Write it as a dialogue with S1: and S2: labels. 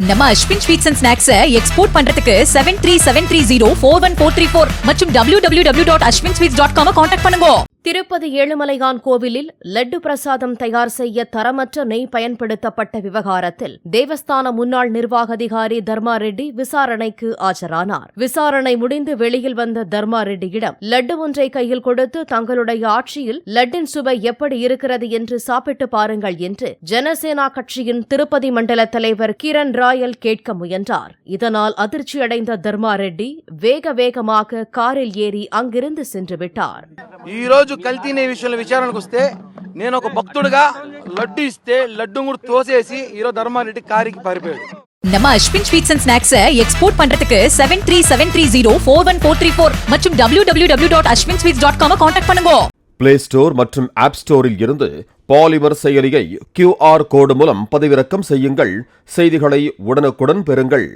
S1: நம்ம Ashwin sweets and snacks export பண்றதுக்கு 7373041434 மற்றும் www.ashwinsweets.com கான்டாக்ட் பண்ணுங்க.
S2: திருப்பதி ஏழுமலையான் கோவிலில் லட்டு பிரசாதம் தயார் செய்ய தரமற்ற நெய் பயன்படுத்தப்பட்ட விவகாரத்தில் தேவஸ்தான முன்னாள் நிர்வாக அதிகாரி தர்மா ரெட்டி விசாரணைக்கு ஆஜரானார். விசாரணை முடிந்து வெளியில் வந்த தர்மா ரெட்டியிடம் லட்டு ஒன்றை கையில் கொடுத்து தங்களுடைய ஆட்சியில் லட்டின் சுவை எப்படி இருக்கிறது என்று சாப்பிட்டு பாருங்கள் என்று ஜனசேனா கட்சியின் திருப்பதி மண்டல தலைவர் கிரண் ராயல் கேட்க முயன்றார். இதனால் அதிர்ச்சியடைந்த தர்மா ரெட்டி வேகமாக காரில் ஏறி அங்கிருந்து சென்று விட்டார்.
S3: కల్తీ నే విషయంలో విచారణకు వస్తే నేను ఒక భక్తుడిగా లడ్డు ఇస్తే లడ్డు కూడా తోసేసి ఈరోజు ధర్మారెడ్డి కారికి పారిపోయాడు.
S1: நம்ம Ashwin sweets and snacks export பண்றதுக்கு 7373041434 மற்றும் www.ashwinsweets.com கான்டாக்ட் பண்ணுங்க.
S4: பிளே ஸ்டோர் மற்றும் ஆப் ஸ்டோரில் இருந்து பாலிமர் செயலியை QR கோடு மூலம் பதிவிறக்கம் செய்யுங்கள். செய்திகளை உடனுக்குடன் பெறுங்கள்.